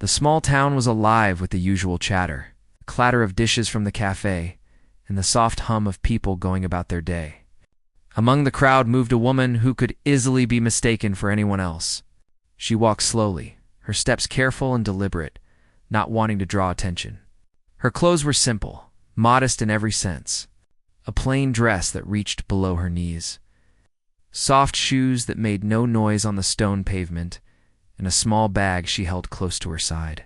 The small town was alive with the usual chatter, the clatter of dishes from the cafe, and the soft hum of people going about their day. Among the crowd moved a woman who could easily be mistaken for anyone else. She walked slowly, her steps careful and deliberate, not wanting to draw attention. Her clothes were simple, modest in every sense. A plain dress that reached below her knees, soft shoes that made no noise on the stone pavement, and a small bag she held close to her side.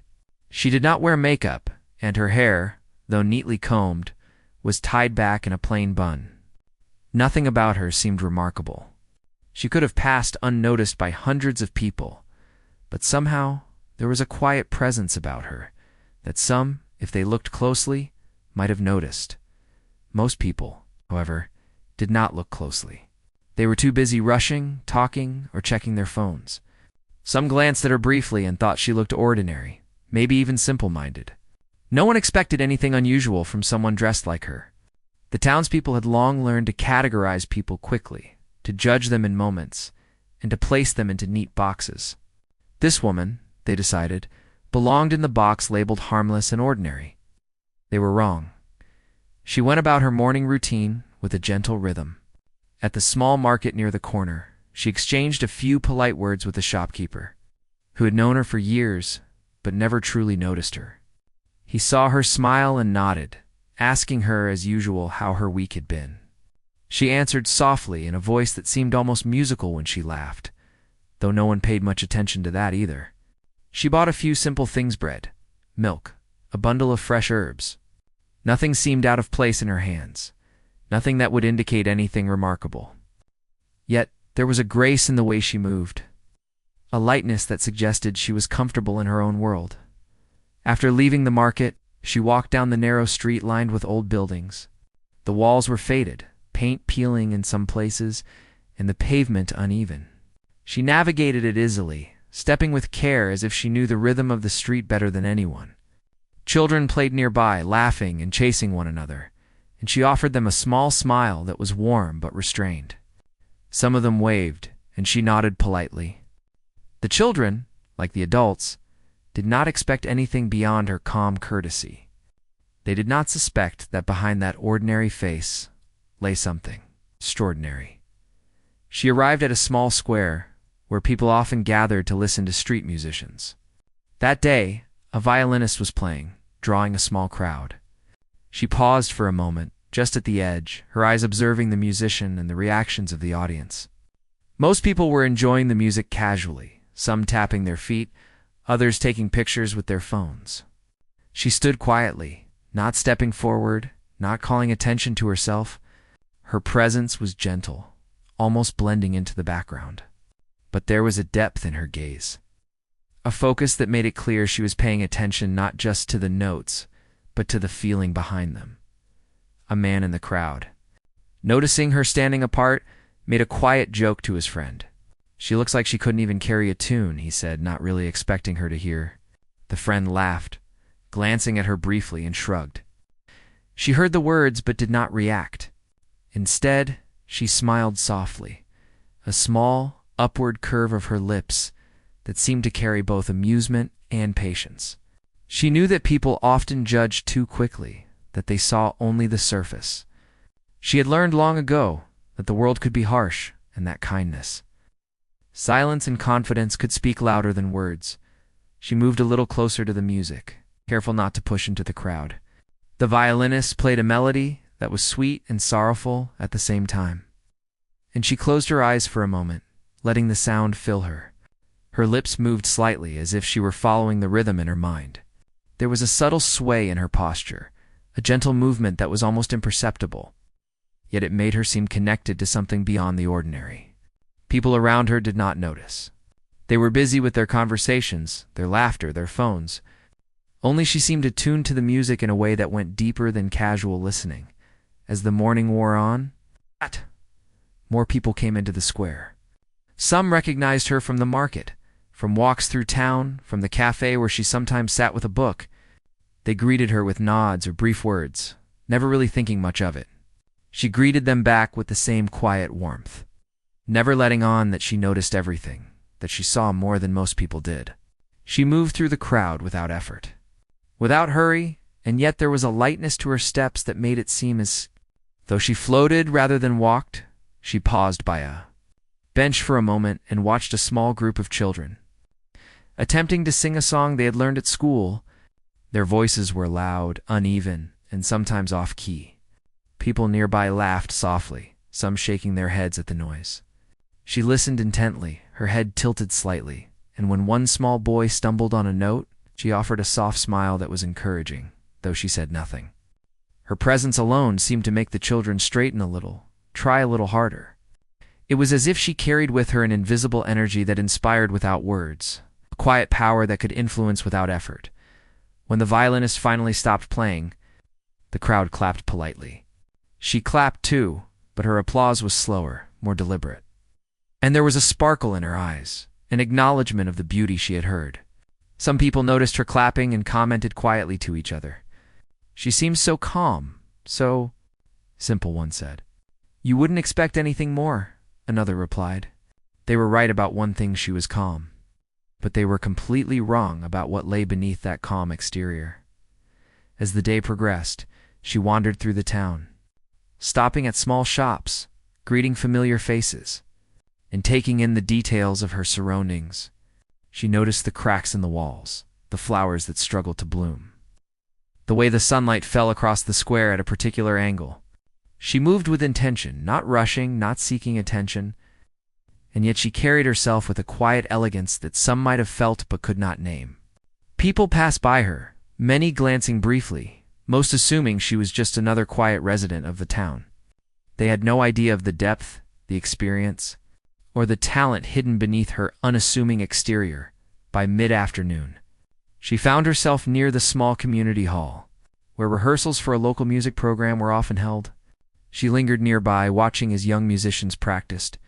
She did not wear makeup, and her hair, though neatly combed, was tied back in a plain bun. Nothing about her seemed remarkable. She could have passed unnoticed by hundreds of people, but somehow there was a quiet presence about her that some, if they looked closely, might have noticed. Most people, however, did not look closely. They were too busy rushing, talking, or checking their phones. Some glanced at her briefly and thought she looked ordinary, maybe even simple-minded. No one expected anything unusual from someone dressed like her. The townspeople had long learned to categorize people quickly, to judge them in moments, and to place them into neat boxes. This woman, they decided, belonged in the box labeled harmless and ordinary. They were wrong. She went about her morning routine with a gentle rhythm. At the small market near the corner, she exchanged a few polite words with the shopkeeper, who had known her for years but never truly noticed her. He saw her smile and nodded, asking her as usual how her week had been. She answered softly in a voice that seemed almost musical when she laughed, though no one paid much attention to that either. She bought a few simple things: bread, milk, a bundle of fresh herbs. Nothing seemed out of place in her hands, nothing that would indicate anything remarkable. Yet there was a grace in the way she moved, a lightness that suggested she was comfortable in her own world. After leaving the market, she walked down the narrow street lined with old buildings. The walls were faded, paint peeling in some places, and the pavement uneven. She navigated it easily, stepping with care as if she knew the rhythm of the street better than anyone. Children played nearby, laughing and chasing one another, and she offered them a small smile that was warm but restrained. Some of them waved, and she nodded politely. The children, like the adults, did not expect anything beyond her calm courtesy. They did not suspect that behind that ordinary face lay something extraordinary. She arrived at a small square where people often gathered to listen to street musicians. That day, a violinist was playing, drawing a small crowd. She paused for a moment, just at the edge, her eyes observing the musician and the reactions of the audience. Most people were enjoying the music casually, some tapping their feet, others taking pictures with their phones. She stood quietly, not stepping forward, not calling attention to herself. Her presence was gentle, almost blending into the background. But there was a depth in her gaze, a focus that made it clear she was paying attention not just to the notes, but to the feeling behind them. A man in the crowd, noticing her standing apart, made a quiet joke to his friend. "She looks like she couldn't even carry a tune," he said, not really expecting her to hear. The friend laughed, glancing at her briefly, and shrugged. She heard the words but did not react. Instead, she smiled softly, a small, upward curve of her lips that seemed to carry both amusement and patience. She knew that people often judged too quickly, that they saw only the surface. She had learned long ago that the world could be harsh and that kindness, silence and confidence could speak louder than words. She moved a little closer to the music, careful not to push into the crowd. The violinist played a melody that was sweet and sorrowful at the same time, and she closed her eyes for a moment, letting the sound fill her. Her lips moved slightly as if she were following the rhythm in her mind. There was a subtle sway in her posture, a gentle movement that was almost imperceptible, yet it made her seem connected to something beyond the ordinary. People around her did not notice. They were busy with their conversations, their laughter, their phones. Only she seemed attuned to the music in a way that went deeper than casual listening. As the morning wore on, more people came into the square. Some recognized her from the market, from walks through town, from the cafe where she sometimes sat with a book. They greeted her with nods or brief words, never really thinking much of it. She greeted them back with the same quiet warmth, never letting on that she noticed everything, that she saw more than most people did. She moved through the crowd without effort, without hurry, and yet there was a lightness to her steps that made it seem as though she floated rather than walked. She paused by a bench for a moment and watched a small group of children attempting to sing a song they had learned at school. Their voices were loud, uneven, and sometimes off-key. People nearby laughed softly, some shaking their heads at the noise. She listened intently, her head tilted slightly, and when one small boy stumbled on a note, she offered a soft smile that was encouraging, though she said nothing. Her presence alone seemed to make the children straighten a little, try a little harder. It was as if she carried with her an invisible energy that inspired without words, a quiet power that could influence without effort. When the violinist finally stopped playing, the crowd clapped politely. She clapped too, but her applause was slower, more deliberate. And there was a sparkle in her eyes, an acknowledgement of the beauty she had heard. Some people noticed her clapping and commented quietly to each other. "She seems so calm, so simple," one said. "You wouldn't expect anything more," another replied. They were right about one thing: she was calm. But they were completely wrong about what lay beneath that calm exterior. As the day progressed, she wandered through the town, stopping at small shops, greeting familiar faces, and taking in the details of her surroundings. She noticed the cracks in the walls, the flowers that struggled to bloom, the way the sunlight fell across the square at a particular angle. She moved with intention, not rushing, not seeking attention, and yet she carried herself with a quiet elegance that some might have felt but could not name. People passed by her, many glancing briefly, most assuming she was just another quiet resident of the town. They had no idea of the depth, the experience, or the talent hidden beneath her unassuming exterior. By mid-afternoon, she found herself near the small community hall, where rehearsals for a local music program were often held. She lingered nearby, watching as young musicians practiced,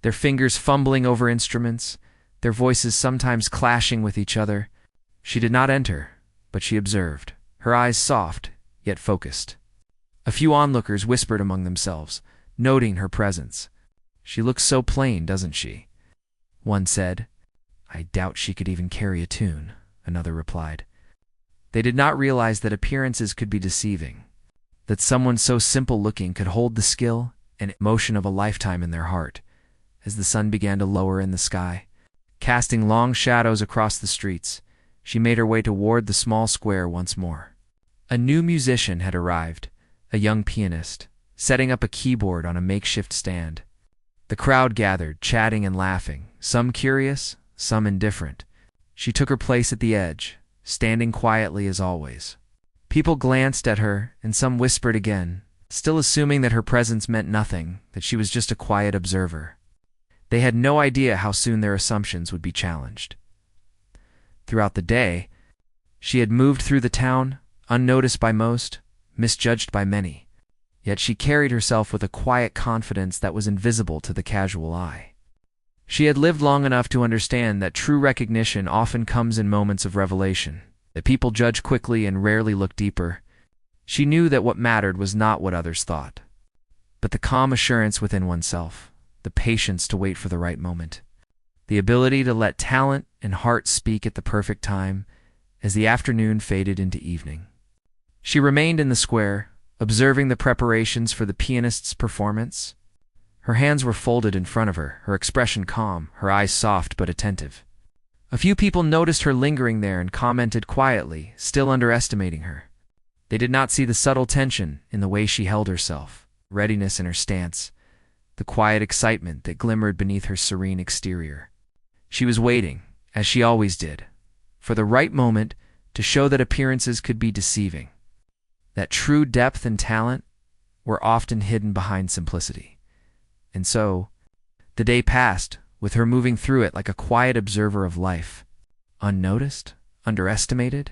their fingers fumbling over instruments, their voices sometimes clashing with each other. She did not enter, but she observed, her eyes soft, yet focused. A few onlookers whispered among themselves, noting her presence. "She looks so plain, doesn't she?" one said. "I doubt she could even carry a tune," another replied. They did not realize that appearances could be deceiving, that someone so simple-looking could hold the skill and emotion of a lifetime in their heart. As the sun began to lower in the sky, casting long shadows across the streets, she made her way toward the small square once more. A new musician had arrived, a young pianist, setting up a keyboard on a makeshift stand. The crowd gathered, chatting and laughing, some curious, some indifferent. She took her place at the edge, standing quietly as always. People glanced at her, and some whispered again, still assuming that her presence meant nothing, that she was just a quiet observer. They had no idea how soon their assumptions would be challenged. Throughout the day, she had moved through the town, unnoticed by most, misjudged by many. Yet she carried herself with a quiet confidence that was invisible to the casual eye. She had lived long enough to understand that true recognition often comes in moments of revelation, that people judge quickly and rarely look deeper. She knew that what mattered was not what others thought, but the calm assurance within oneself, the patience to wait for the right moment, the ability to let talent and heart speak at the perfect time. As the afternoon faded into evening, she remained in the square, observing the preparations for the pianist's performance. Her hands were folded in front of her, her expression calm, her eyes soft but attentive. A few people noticed her lingering there and commented quietly, still underestimating her. They did not see the subtle tension in the way she held herself, readiness in her stance, the quiet excitement that glimmered beneath her serene exterior. She was waiting, as she always did, for the right moment to show that appearances could be deceiving, that true depth and talent were often hidden behind simplicity. And so, the day passed, with her moving through it like a quiet observer of life, unnoticed, underestimated,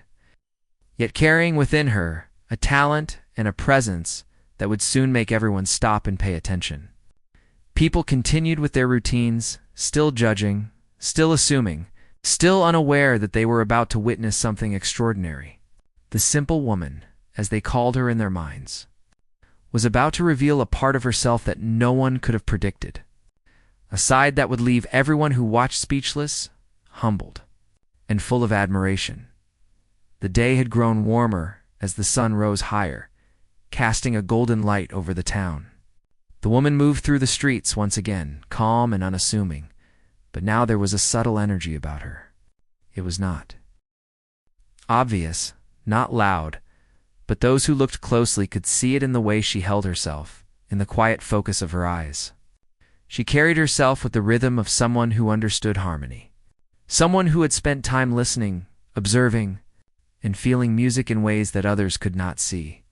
yet carrying within her a talent and a presence that would soon make everyone stop and pay attention. People continued with their routines, still judging, still assuming, still unaware that they were about to witness something extraordinary. The simple woman, as they called her in their minds, was about to reveal a part of herself that no one could have predicted, a side that would leave everyone who watched speechless, humbled, and full of admiration. The day had grown warmer as the sun rose higher, casting a golden light over the town. The woman moved through the streets once again, calm and unassuming, but now there was a subtle energy about her. It was not obvious, not loud, but those who looked closely could see it in the way she held herself, in the quiet focus of her eyes. She carried herself with the rhythm of someone who understood harmony, someone who had spent time listening, observing, and feeling music in ways that others could not see.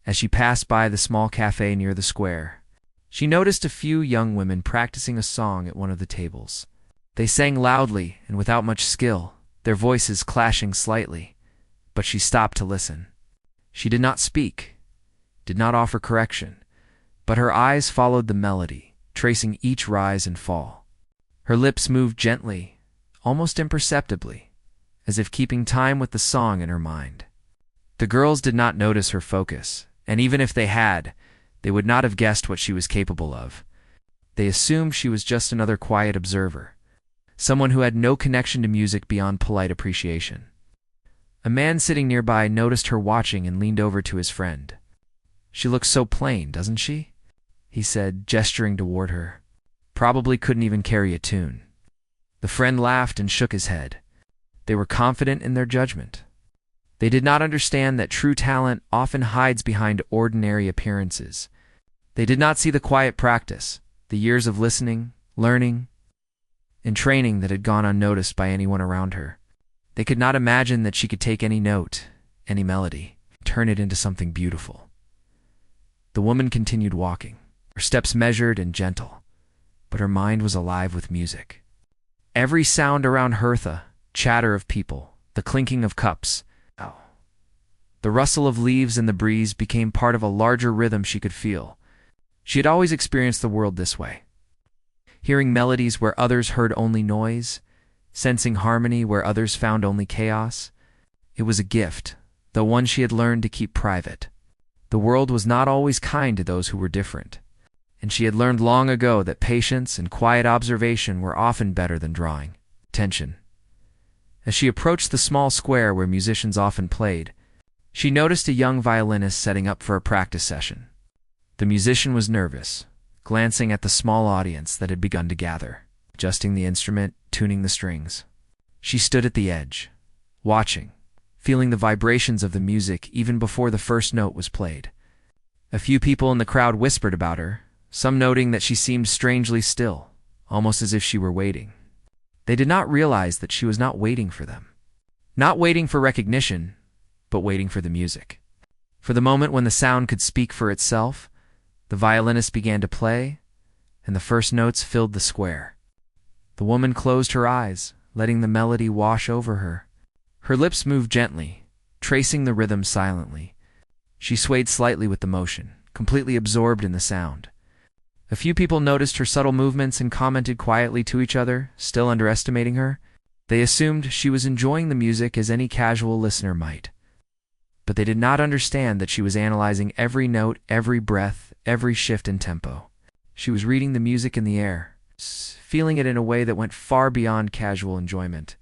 As she passed by the small cafe near the square, she noticed a few young women practicing a song at one of the tables. They sang loudly and without much skill, their voices clashing slightly, but she stopped to listen. She did not speak, did not offer correction, but her eyes followed the melody, tracing each rise and fall. Her lips moved gently, almost imperceptibly, as if keeping time with the song in her mind. The girls did not notice her focus, and even if they had, they would not have guessed what she was capable of. They assumed she was just another quiet observer, someone who had no connection to music beyond polite appreciation. A man sitting nearby noticed her watching and leaned over to his friend. "She looks so plain, doesn't she?" he said, gesturing toward her. "Probably couldn't even carry a tune." The friend laughed and shook his head. They were confident in their judgment. They did not understand that true talent often hides behind ordinary appearances. They did not see the quiet practice, the years of listening, learning, and training that had gone unnoticed by anyone around her. They could not imagine that she could take any note, any melody, turn it into something beautiful. The woman continued walking, her steps measured and gentle, but her mind was alive with music. Every sound around her, the chatter of people, the clinking of cups, the rustle of leaves in the breeze became part of a larger rhythm she could feel. She had always experienced the world this way, hearing melodies where others heard only noise, sensing harmony where others found only chaos. It was a gift, though one she had learned to keep private. The world was not always kind to those who were different, and she had learned long ago that patience and quiet observation were often better than drawing attention. As she approached the small square where musicians often played, she noticed a young violinist setting up for a practice session. The musician was nervous, glancing at the small audience that had begun to gather, adjusting the instrument, tuning the strings. She stood at the edge, watching, feeling the vibrations of the music even before the first note was played. A few people in the crowd whispered about her, some noting that she seemed strangely still, almost as if she were waiting. They did not realize that she was not waiting for them. Not waiting for recognition, but waiting for the music. For the moment when the sound could speak for itself, the violinist began to play, and the first notes filled the square. The woman closed her eyes, letting the melody wash over her. Her lips moved gently, tracing the rhythm silently. She swayed slightly with the motion, completely absorbed in the sound. A few people noticed her subtle movements and commented quietly to each other, still underestimating her. They assumed she was enjoying the music as any casual listener might. But they did not understand that she was analyzing every note, every breath, every shift in tempo. She was reading the music in the air, feeling it in a way that went far beyond casual enjoyment.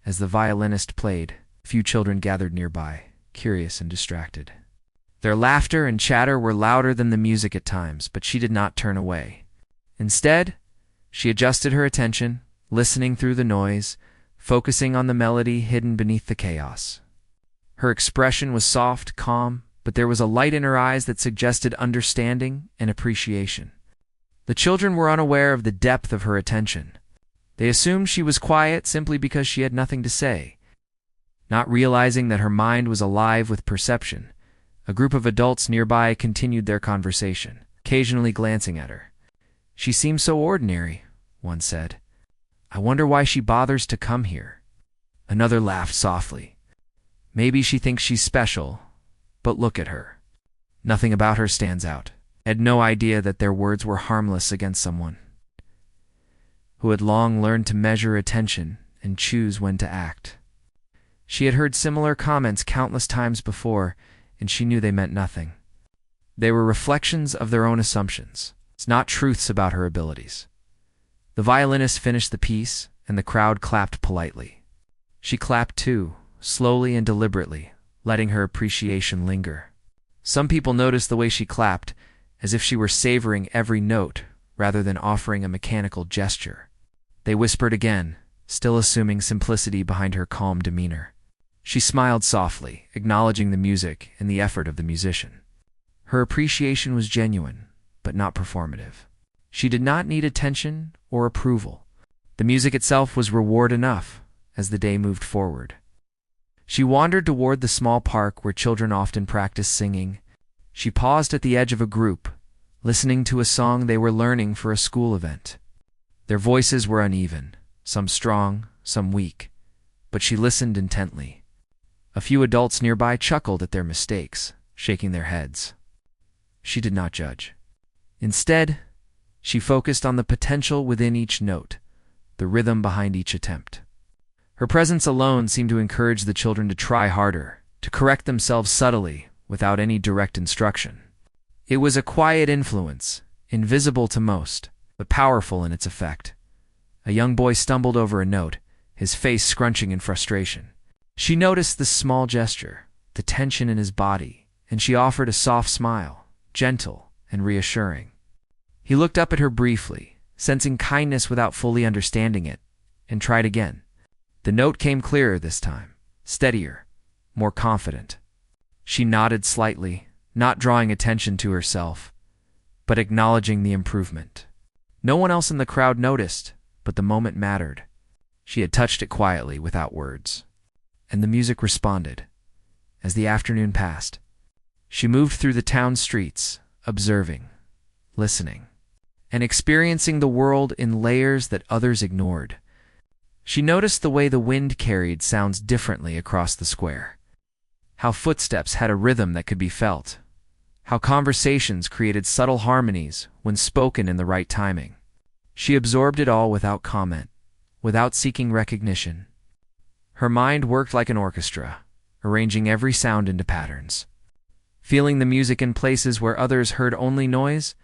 As the violinist played, a few children gathered nearby, curious and distracted. Their laughter and chatter were louder than the music at times, but she did not turn away. Instead, she adjusted her attention, listening through the noise, focusing on the melody hidden beneath the chaos. Her expression was soft, calm, but there was a light in her eyes that suggested understanding and appreciation. The children were unaware of the depth of her attention. They assumed she was quiet simply because she had nothing to say. Not realizing that her mind was alive with perception, a group of adults nearby continued their conversation, occasionally glancing at her. "She seems so ordinary," one said. "I wonder why she bothers to come here." Another laughed softly. "Maybe she thinks she's special, but look at her. Nothing about her stands out." Had no idea that their words were harmless against someone who had long learned to measure attention and choose when to act. She had heard similar comments countless times before, and she knew they meant nothing. They were reflections of their own assumptions, not truths about her abilities. The violinist finished the piece, and the crowd clapped politely. She clapped too, slowly and deliberately, letting her appreciation linger. Some people noticed the way she clapped, as if she were savoring every note rather than offering a mechanical gesture. They whispered again, still assuming simplicity behind her calm demeanor. She smiled softly, acknowledging the music and the effort of the musician. Her appreciation was genuine, but not performative. She did not need attention or approval. The music itself was reward enough as the day moved forward. She wandered toward the small park where children often practiced singing. She paused at the edge of a group, listening to a song they were learning for a school event. Their voices were uneven, some strong, some weak, but she listened intently. A few adults nearby chuckled at their mistakes, shaking their heads. She did not judge. Instead, she focused on the potential within each note, the rhythm behind each attempt. Her presence alone seemed to encourage the children to try harder, to correct themselves subtly, without any direct instruction. It was a quiet influence, invisible to most, but powerful in its effect. A young boy stumbled over a note, his face scrunching in frustration. She noticed the small gesture, the tension in his body, and she offered a soft smile, gentle and reassuring. He looked up at her briefly, sensing kindness without fully understanding it, and tried again. The note came clearer this time, steadier, more confident. She nodded slightly, not drawing attention to herself, but acknowledging the improvement. No one else in the crowd noticed, but the moment mattered. She had touched it quietly, without words. And the music responded. As the afternoon passed, she moved through the town streets, observing, listening, and experiencing the world in layers that others ignored. She noticed the way the wind carried sounds differently across the square, how footsteps had a rhythm that could be felt, how conversations created subtle harmonies when spoken in the right timing. She absorbed it all without comment, without seeking recognition. Her mind worked like an orchestra, arranging every sound into patterns. Feeling the music in places where others heard only noise,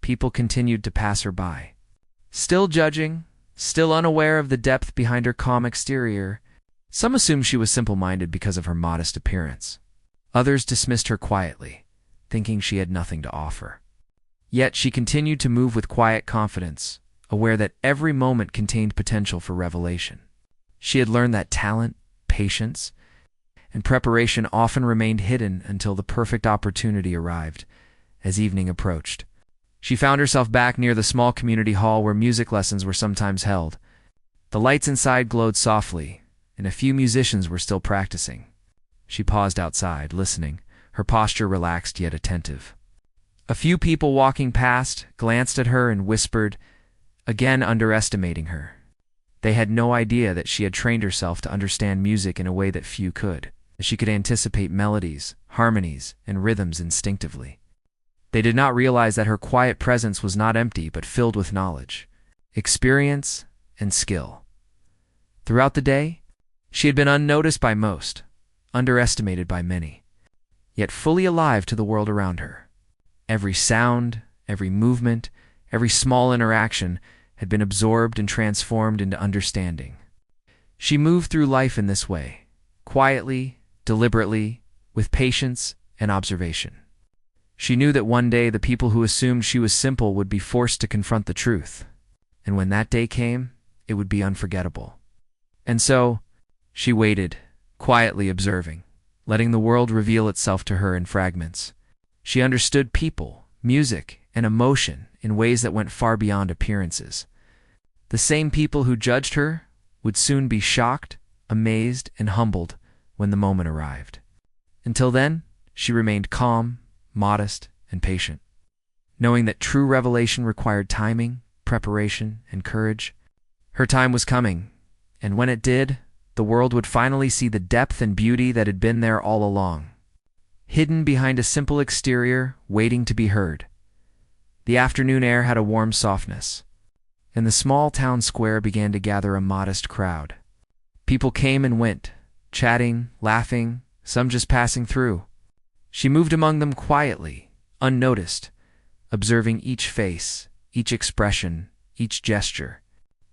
people continued to pass her by. Still judging, still unaware of the depth behind her calm exterior, some assumed she was simple-minded because of her modest appearance. Others dismissed her quietly, thinking she had nothing to offer. Yet she continued to move with quiet confidence, aware that every moment contained potential for revelation. She had learned that talent, patience, and preparation often remained hidden until the perfect opportunity arrived. As evening approached, she found herself back near the small community hall where music lessons were sometimes held. The lights inside glowed softly, and a few musicians were still practicing. She paused outside, listening, her posture relaxed yet attentive. A few people walking past glanced at her and whispered, again underestimating her. They had no idea that she had trained herself to understand music in a way that few could. She could anticipate melodies, harmonies, and rhythms instinctively. They did not realize that her quiet presence was not empty but filled with knowledge, experience, and skill. Throughout the day, she had been unnoticed by most, underestimated by many, yet fully alive to the world around her. Every sound, every movement, every small interaction had been absorbed and transformed into understanding. She moved through life in this way, quietly, deliberately, with patience and observation. She knew that one day the people who assumed she was simple would be forced to confront the truth, and when that day came, it would be unforgettable. And so, she waited, quietly observing, letting the world reveal itself to her in fragments. She understood people, music, and emotion in ways that went far beyond appearances. The same people who judged her would soon be shocked, amazed, and humbled when the moment arrived. Until then, she remained calm, modest, and patient, knowing that true revelation required timing, preparation, and courage. Her time was coming, and when it did, the world would finally see the depth and beauty that had been there all along, hidden behind a simple exterior, waiting to be heard. The afternoon air had a warm softness, and the small town square began to gather a modest crowd. People came and went, chatting, laughing, some just passing through. She moved among them quietly, unnoticed, observing each face, each expression, each gesture.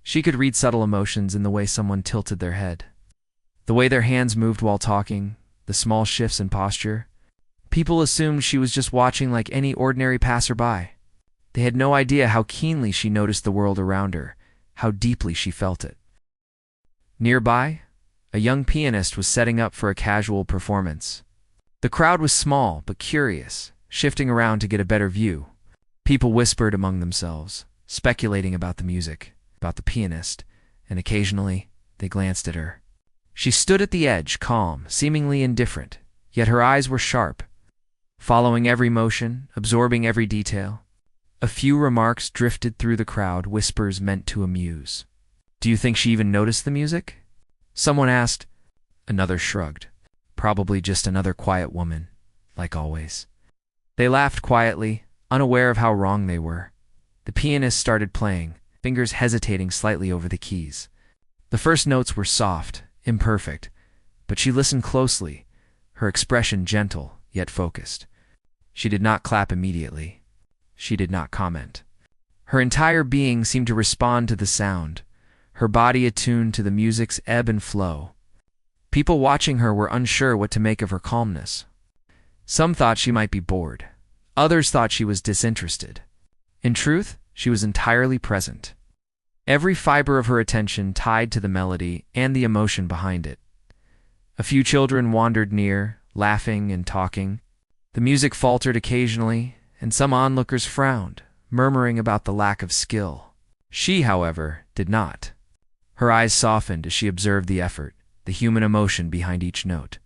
She could read subtle emotions in the way someone tilted their head, The way their hands moved while talking, the small shifts in posture. People assumed she was just watching like any ordinary passerby. They had no idea how keenly she noticed the world around her, how deeply she felt it. Nearby, a young pianist was setting up for a casual performance. The crowd was small but curious, shifting around to get a better view. People whispered among themselves, speculating about the music, about the pianist, and occasionally they glanced at her. She stood at the edge, calm, seemingly indifferent, yet her eyes were sharp, following every motion, absorbing every detail. A few remarks drifted through the crowd, whispers meant to amuse. "Do you think she even noticed the music?" Someone asked. Another shrugged. Probably just another quiet woman, like always. They laughed quietly, unaware of how wrong they were. The pianist started playing, fingers hesitating slightly over the keys. The first notes were soft, imperfect, but she listened closely, her expression gentle yet focused. She did not clap immediately. She did not comment. Her entire being seemed to respond to the sound, her body attuned to the music's ebb and flow. People watching her were unsure what to make of her calmness. Some thought she might be bored. Others thought she was disinterested. In truth, she was entirely present. Every fiber of her attention tied to the melody and the emotion behind it. A few children wandered near, laughing and talking. The music faltered occasionally, and some onlookers frowned, murmuring about the lack of skill. She, however, did not. Her eyes softened as she observed the effort, the human emotion behind each note.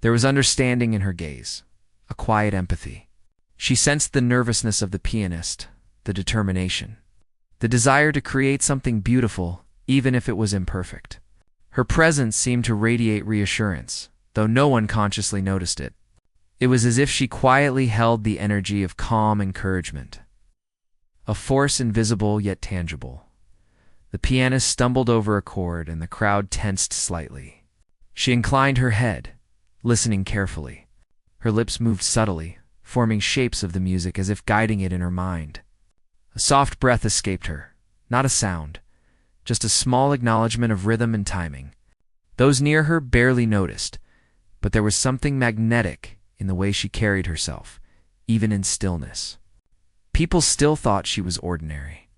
There was understanding in her gaze, a quiet empathy. She sensed the nervousness of the pianist, the determination, the desire to create something beautiful, even if it was imperfect. Her presence seemed to radiate reassurance, though no one consciously noticed it. It was as if she quietly held the energy of calm encouragement, a force invisible yet tangible. The pianist stumbled over a chord and the crowd tensed slightly. She inclined her head, listening carefully. Her lips moved subtly, forming shapes of the music as if guiding it in her mind. A soft breath escaped her, not a sound, just a small acknowledgement of rhythm and timing. Those near her barely noticed, but there was something magnetic in the way she carried herself, even in stillness. People still thought she was ordinary.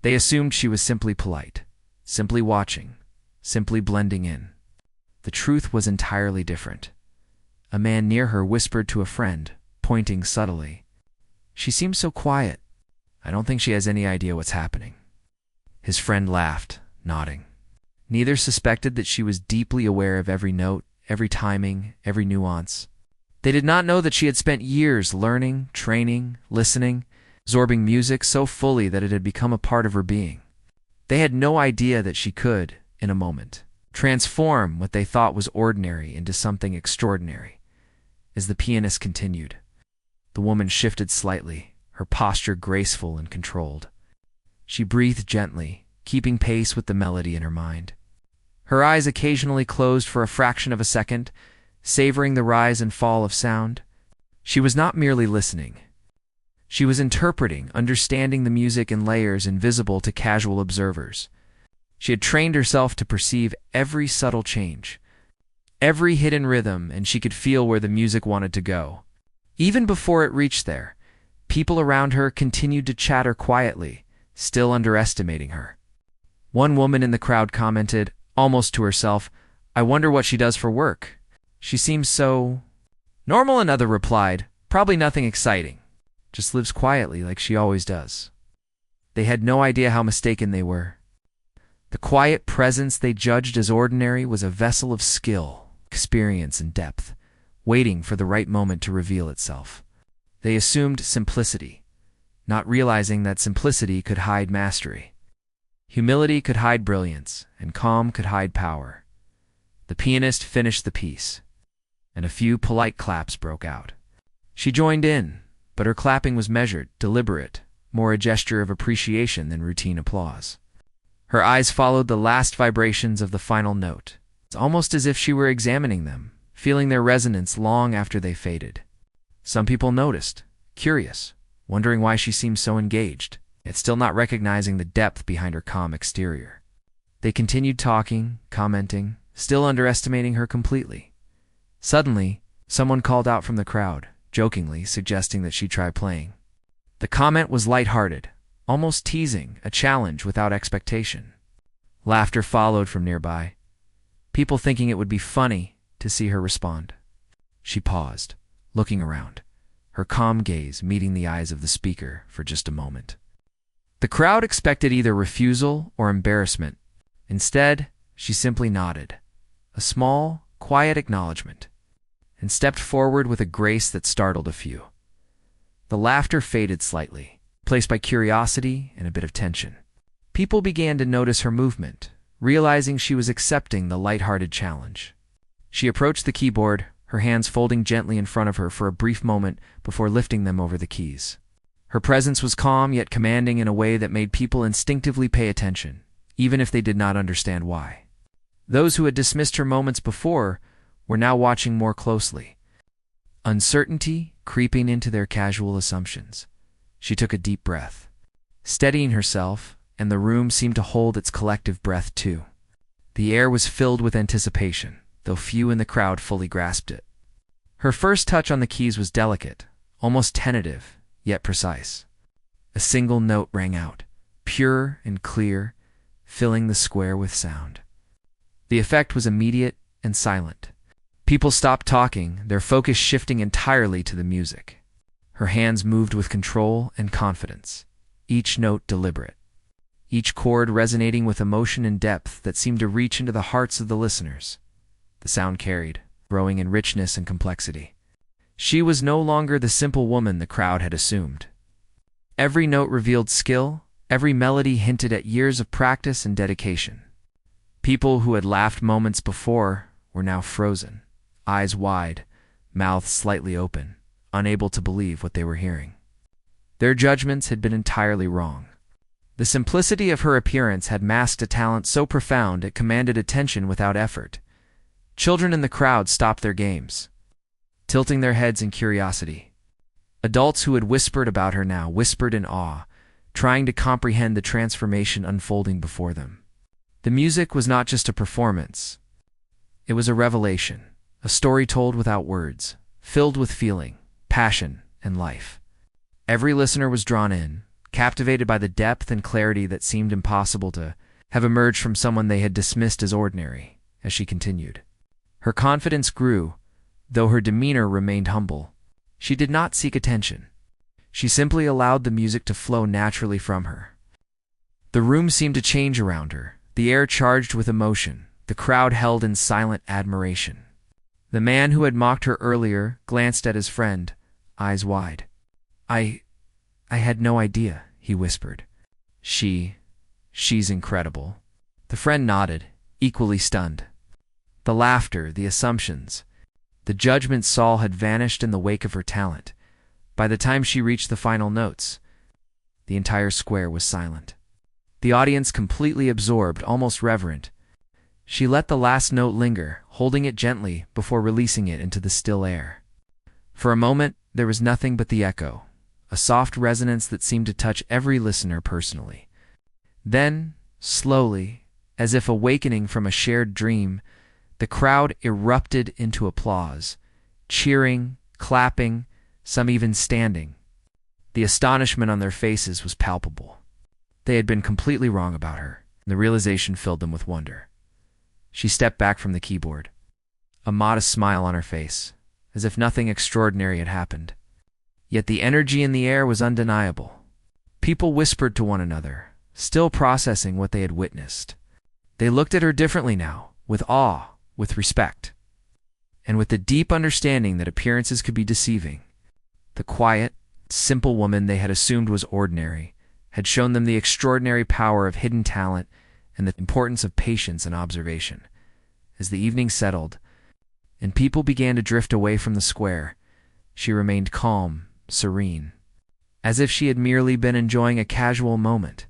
They assumed she was simply polite, simply watching, simply blending in. The truth was entirely different. A man near her whispered to a friend, pointing subtly. "She seems so quiet. I don't think she has any idea what's happening." His friend laughed, nodding. Neither suspected that she was deeply aware of every note, every timing, every nuance. They did not know that she had spent years learning, training, listening, absorbing music so fully that it had become a part of her being. They had no idea that she could, in a moment, transform what they thought was ordinary into something extraordinary. As the pianist continued, the woman shifted slightly, her posture graceful and controlled. She breathed gently, keeping pace with the melody in her mind. Her eyes occasionally closed for a fraction of a second, savoring the rise and fall of sound. She was not merely listening. She was interpreting, understanding the music in layers invisible to casual observers. She had trained herself to perceive every subtle change, every hidden rhythm, and she could feel where the music wanted to go. Even before it reached there, people around her continued to chatter quietly, still underestimating her. One woman in the crowd commented, almost to herself, "I wonder what she does for work. She seems so normal." Another replied, "Probably nothing exciting. Just lives quietly like she always does." They had no idea how mistaken they were. The quiet presence they judged as ordinary was a vessel of skill, experience, and depth, waiting for the right moment to reveal itself. They assumed simplicity, not realizing that simplicity could hide mastery. Humility could hide brilliance, and calm could hide power. The pianist finished the piece, and a few polite claps broke out. She joined in, but her clapping was measured, deliberate, more a gesture of appreciation than routine applause. Her eyes followed the last vibrations of the final note. It's almost as if she were examining them, feeling their resonance long after they faded. Some people noticed, curious, wondering why she seemed so engaged, yet still not recognizing the depth behind her calm exterior. They continued talking, commenting, still underestimating her completely. Suddenly, someone called out from the crowd, jokingly suggesting that she try playing. The comment was lighthearted, almost teasing, a challenge without expectation. Laughter followed from nearby, people thinking it would be funny to see her respond. She paused, looking around, her calm gaze meeting the eyes of the speaker for just a moment. The crowd expected either refusal or embarrassment. Instead, she simply nodded, a small, quiet acknowledgement, and stepped forward with a grace that startled a few. The laughter faded slightly, replaced by curiosity and a bit of tension. People began to notice her movement, realizing she was accepting the lighthearted challenge. She approached the keyboard, her hands folding gently in front of her for a brief moment before lifting them over the keys. Her presence was calm yet commanding in a way that made people instinctively pay attention, even if they did not understand why. Those who had dismissed her moments before were now watching more closely, uncertainty creeping into their casual assumptions. She took a deep breath, steadying herself, and the room seemed to hold its collective breath too. The air was filled with anticipation, though few in the crowd fully grasped it. Her first touch on the keys was delicate, almost tentative, yet precise. A single note rang out, pure and clear, filling the square with sound. The effect was immediate and silent. People stopped talking, their focus shifting entirely to the music. Her hands moved with control and confidence, each note deliberate, each chord resonating with emotion and depth that seemed to reach into the hearts of the listeners. The sound carried, growing in richness and complexity. She was no longer the simple woman the crowd had assumed. Every note revealed skill, every melody hinted at years of practice and dedication. People who had laughed moments before were now frozen, eyes wide, mouths slightly open, unable to believe what they were hearing. Their judgments had been entirely wrong. The simplicity of her appearance had masked a talent so profound it commanded attention without effort. Children in the crowd stopped their games, tilting their heads in curiosity. Adults who had whispered about her now whispered in awe, trying to comprehend the transformation unfolding before them. The music was not just a performance. It was a revelation, a story told without words, filled with feeling, passion, and life. Every listener was drawn in, captivated by the depth and clarity that seemed impossible to have emerged from someone they had dismissed as ordinary, as she continued. Her confidence grew, though her demeanor remained humble. She did not seek attention. She simply allowed the music to flow naturally from her. The room seemed to change around her, the air charged with emotion, the crowd held in silent admiration. The man who had mocked her earlier glanced at his friend, eyes wide. I had no idea, he whispered. She's incredible. The friend nodded, equally stunned. The laughter, the assumptions, the judgment Saul had vanished in the wake of her talent. By the time she reached the final notes, the entire square was silent. The audience completely absorbed, almost reverent. She let the last note linger, holding it gently before releasing it into the still air. For a moment, there was nothing but the echo, a soft resonance that seemed to touch every listener personally. Then, slowly, as if awakening from a shared dream, the crowd erupted into applause, cheering, clapping, some even standing. The astonishment on their faces was palpable. They had been completely wrong about her, and the realization filled them with wonder. She stepped back from the keyboard, a modest smile on her face, as if nothing extraordinary had happened. Yet the energy in the air was undeniable. People whispered to one another, still processing what they had witnessed. They looked at her differently now, with awe, with respect, and with the deep understanding that appearances could be deceiving. The quiet, simple woman they had assumed was ordinary had shown them the extraordinary power of hidden talent and the importance of patience and observation. As the evening settled, and people began to drift away from the square, she remained calm, serene, as if she had merely been enjoying a casual moment,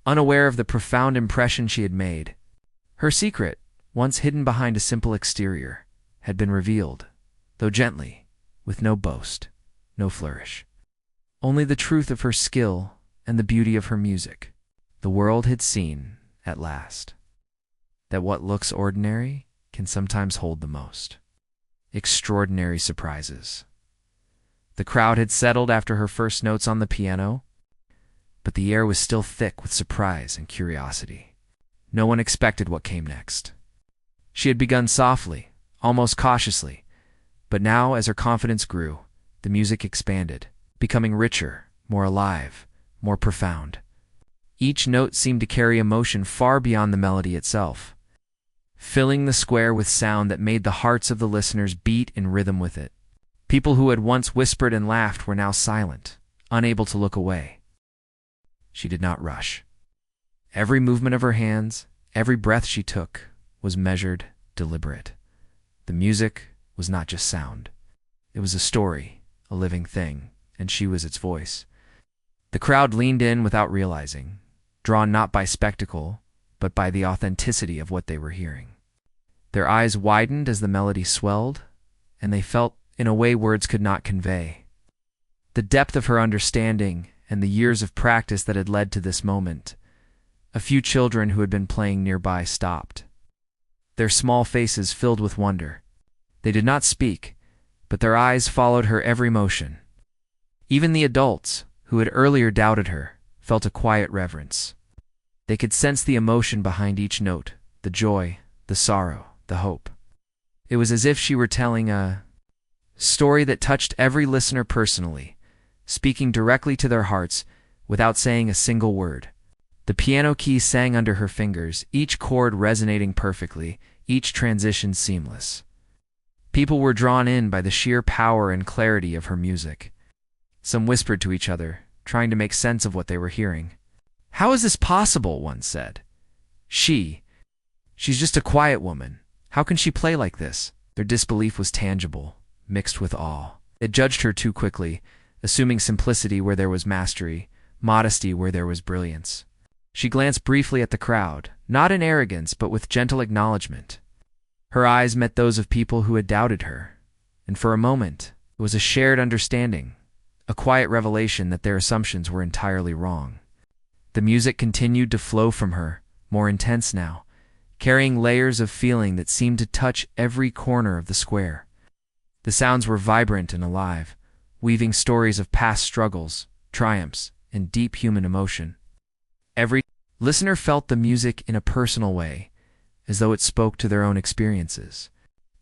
unaware of the profound impression she had made. Her secret, once hidden behind a simple exterior, had been revealed, though gently, with no boast, no flourish. Only the truth of her skill and the beauty of her music. The world had seen, at last, that what looks ordinary can sometimes hold the most extraordinary surprises. The crowd had settled after her first notes on the piano, but the air was still thick with surprise and curiosity. No one expected what came next. She had begun softly, almost cautiously, but now, as her confidence grew, the music expanded, becoming richer, more alive, more profound. Each note seemed to carry emotion far beyond the melody itself, filling the square with sound that made the hearts of the listeners beat in rhythm with it. People who had once whispered and laughed were now silent, unable to look away. She did not rush. Every movement of her hands, every breath she took, was measured, deliberate. The music was not just sound. It was a story, a living thing, and she was its voice. The crowd leaned in without realizing, drawn not by spectacle, but by the authenticity of what they were hearing. Their eyes widened as the melody swelled, and they felt in a way words could not convey. The depth of her understanding and the years of practice that had led to this moment. A few children who had been playing nearby stopped, their small faces filled with wonder. They did not speak, but their eyes followed her every motion. Even the adults, who had earlier doubted her, felt a quiet reverence. They could sense the emotion behind each note, the joy, the sorrow, the hope. It was as if she were telling a story that touched every listener personally, speaking directly to their hearts without saying a single word. The piano keys sang under her fingers, each chord resonating perfectly, each transition seamless. People were drawn in by the sheer power and clarity of her music. Some whispered to each other, trying to make sense of what they were hearing. "How is this possible?" one said. She's just a quiet woman. How can she play like this?" Their disbelief was tangible, mixed with awe. It judged her too quickly, assuming simplicity where there was mastery, modesty where there was brilliance. She glanced briefly at the crowd, not in arrogance but with gentle acknowledgement. Her eyes met those of people who had doubted her, and for a moment it was a shared understanding, a quiet revelation that their assumptions were entirely wrong. The music continued to flow from her, more intense now, carrying layers of feeling that seemed to touch every corner of the square. The sounds were vibrant and alive, weaving stories of past struggles, triumphs, and deep human emotion. Every listener felt the music in a personal way, as though it spoke to their own experiences.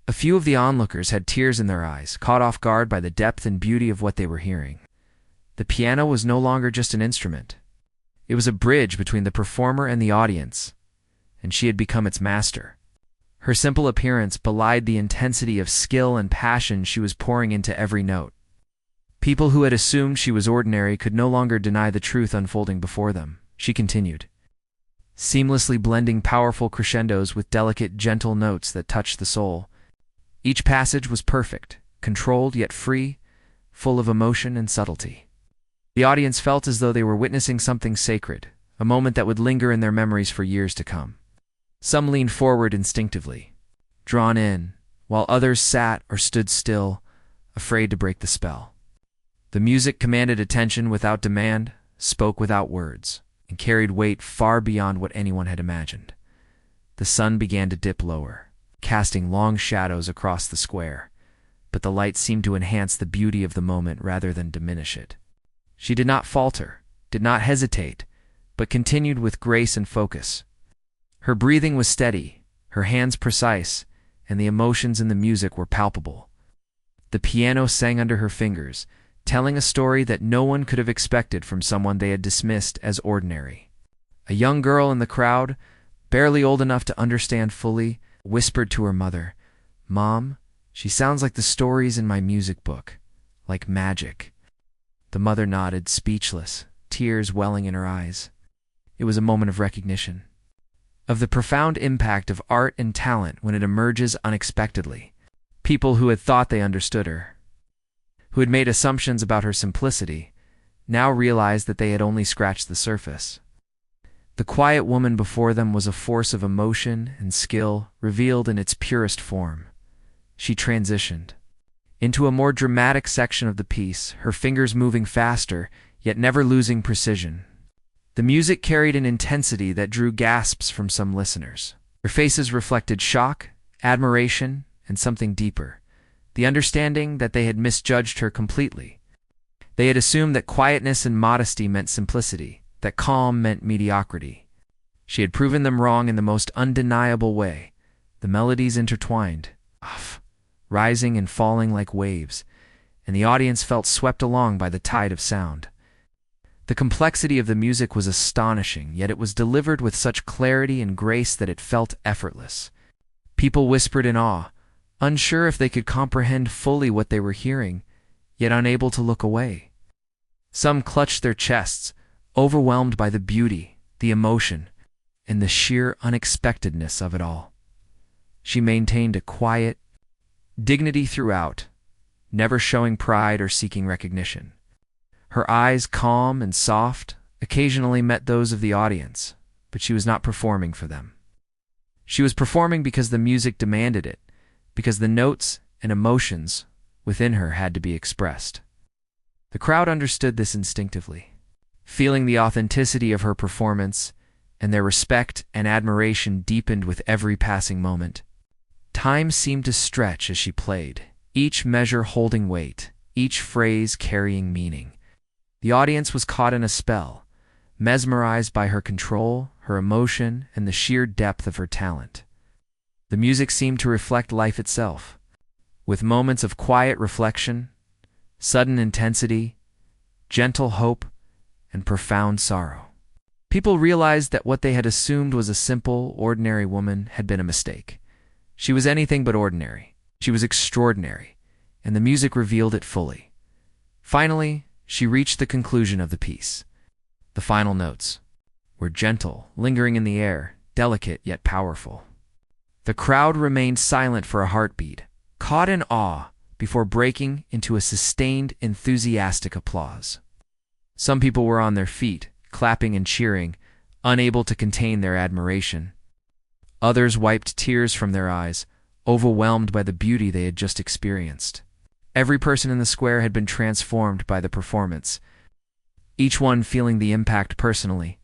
A few of the onlookers had tears in their eyes, caught off guard by the depth and beauty of what they were hearing. The piano was no longer just an instrument. It was a bridge between the performer and the audience, and she had become its master. Her simple appearance belied the intensity of skill and passion she was pouring into every note. People who had assumed she was ordinary could no longer deny the truth unfolding before them. She continued, seamlessly blending powerful crescendos with delicate, gentle notes that touched the soul. Each passage was perfect, controlled yet free, full of emotion and subtlety. The audience felt as though they were witnessing something sacred, a moment that would linger in their memories for years to come. Some leaned forward instinctively, drawn in, while others sat or stood still, afraid to break the spell. The music commanded attention without demand, spoke without words, and carried weight far beyond what anyone had imagined. The sun began to dip lower, casting long shadows across the square, but the light seemed to enhance the beauty of the moment rather than diminish it. She did not falter, did not hesitate, but continued with grace and focus. Her breathing was steady, her hands precise, and the emotions in the music were palpable. The piano sang under her fingers, telling a story that no one could have expected from someone they had dismissed as ordinary. A young girl in the crowd, barely old enough to understand fully, whispered to her mother, "Mom, she sounds like the stories in my music book, like magic." The mother nodded, speechless, tears welling in her eyes. It was a moment of recognition, of the profound impact of art and talent when it emerges unexpectedly. People who had thought they understood her, who had made assumptions about her simplicity, now realized that they had only scratched the surface. The quiet woman before them was a force of emotion and skill revealed in its purest form. She transitioned into a more dramatic section of the piece, her fingers moving faster, yet never losing precision. The music carried an intensity that drew gasps from some listeners. Their faces reflected shock, admiration, and something deeper, the understanding that they had misjudged her completely. They had assumed that quietness and modesty meant simplicity, that calm meant mediocrity. She had proven them wrong in the most undeniable way. The melodies intertwined, rising and falling like waves, and the audience felt swept along by the tide of sound. The complexity of the music was astonishing, yet it was delivered with such clarity and grace that it felt effortless. People whispered in awe, unsure if they could comprehend fully what they were hearing, yet unable to look away. Some clutched their chests, overwhelmed by the beauty, the emotion, and the sheer unexpectedness of it all. She maintained a quiet dignity throughout, never showing pride or seeking recognition. Her eyes, calm and soft, occasionally met those of the audience, but she was not performing for them. She was performing because the music demanded it, because the notes and emotions within her had to be expressed. The crowd understood this instinctively, feeling the authenticity of her performance, and their respect and admiration deepened with every passing moment. Time seemed to stretch as she played, each measure holding weight, each phrase carrying meaning. The audience was caught in a spell, mesmerized by her control, her emotion, and the sheer depth of her talent. The music seemed to reflect life itself, with moments of quiet reflection, sudden intensity, gentle hope, and profound sorrow. People realized that what they had assumed was a simple, ordinary woman had been a mistake. She was anything but ordinary. She was extraordinary, and the music revealed it fully. Finally, she reached the conclusion of the piece. The final notes were gentle, lingering in the air, delicate yet powerful. The crowd remained silent for a heartbeat, caught in awe, before breaking into a sustained, enthusiastic applause. Some people were on their feet, clapping and cheering, unable to contain their admiration. Others wiped tears from their eyes, overwhelmed by the beauty they had just experienced. Every person in the square had been transformed by the performance, each one feeling the impact personally.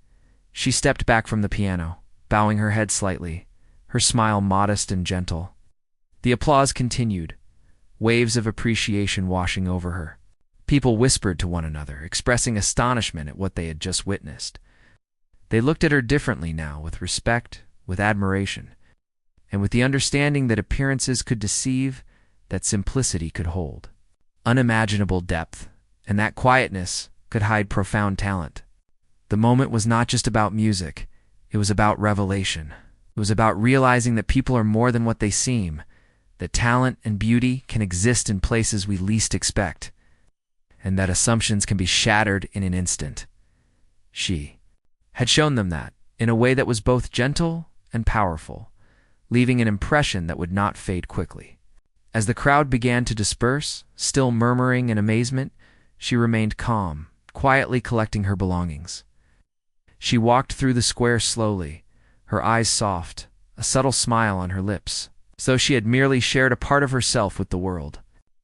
She stepped back from the piano, bowing her head slightly, her smile modest and gentle. The applause continued, waves of appreciation washing over her. People whispered to one another, expressing astonishment at what they had just witnessed. They looked at her differently now, with respect, with admiration, and with the understanding that appearances could deceive, that simplicity could hold. Unimaginable depth, and that quietness could hide profound talent. The moment was not just about music, it was about revelation. It was about realizing that people are more than what they seem, that talent and beauty can exist in places we least expect, and that assumptions can be shattered in an instant. She had shown them that, in a way that was both gentle and powerful, leaving an impression that would not fade quickly. As the crowd began to disperse, still murmuring in amazement, she remained calm, quietly collecting her belongings. She walked through the square slowly, her eyes soft, a subtle smile on her lips, as though she had merely shared a part of herself with the world.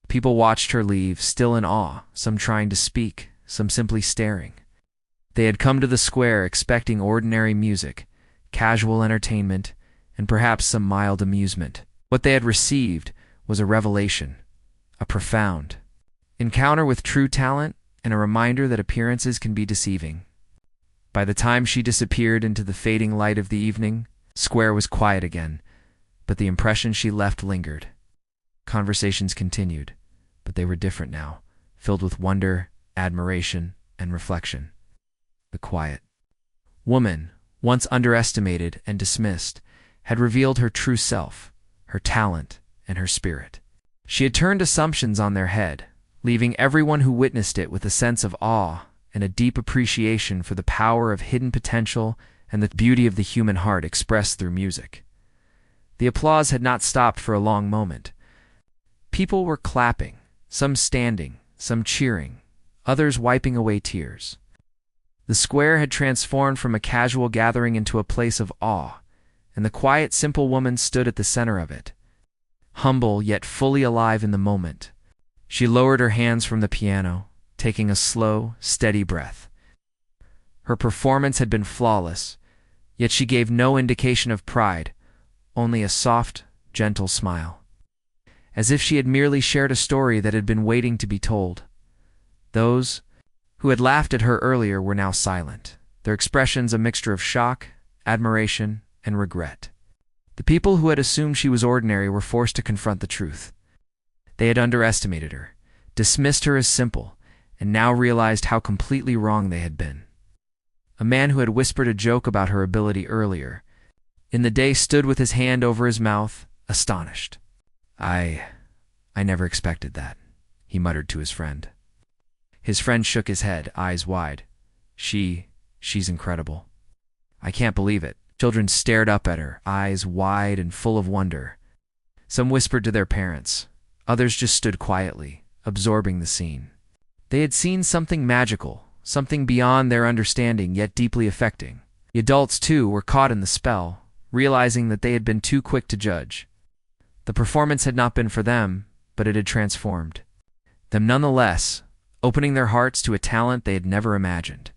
People watched her leave, still in awe, some trying to speak, some simply staring. They had come to the square expecting ordinary music, casual entertainment, and perhaps some mild amusement. What they had received was a revelation, a profound encounter with true talent, and a reminder that appearances can be deceiving. By the time she disappeared into the fading light of the evening, the square was quiet again, but the impression she left lingered. Conversations continued, but they were different now, filled with wonder, admiration, and reflection. The quiet woman, once underestimated and dismissed, had revealed her true self, her talent, and her spirit. She had turned assumptions on their head, leaving everyone who witnessed it with a sense of awe and a deep appreciation for the power of hidden potential and the beauty of the human heart expressed through music. The applause had not stopped for a long moment. People were clapping, some standing, some cheering, others wiping away tears. The square had transformed from a casual gathering into a place of awe, and the quiet, simple woman stood at the center of it. Humble yet fully alive in the moment, she lowered her hands from the piano, taking a slow, steady breath. Her performance had been flawless, yet she gave no indication of pride, only a soft, gentle smile, as if she had merely shared a story that had been waiting to be told. Those who had laughed at her earlier were now silent, their expressions a mixture of shock, admiration, and regret. The people who had assumed she was ordinary were forced to confront the truth. They had underestimated her, dismissed her as simple, and now realized how completely wrong they had been. A man who had whispered a joke about her ability earlier in the day stood with his hand over his mouth, astonished. I never expected that," he muttered to his friend. His friend shook his head, eyes wide. She's incredible. I can't believe it." Children stared up at her, eyes wide and full of wonder. Some whispered to their parents. Others just stood quietly, absorbing the scene. They had seen something magical, something beyond their understanding yet deeply affecting. The adults, too, were caught in the spell, realizing that they had been too quick to judge. The performance had not been for them, but it had transformed them nonetheless, opening their hearts to a talent they had never imagined.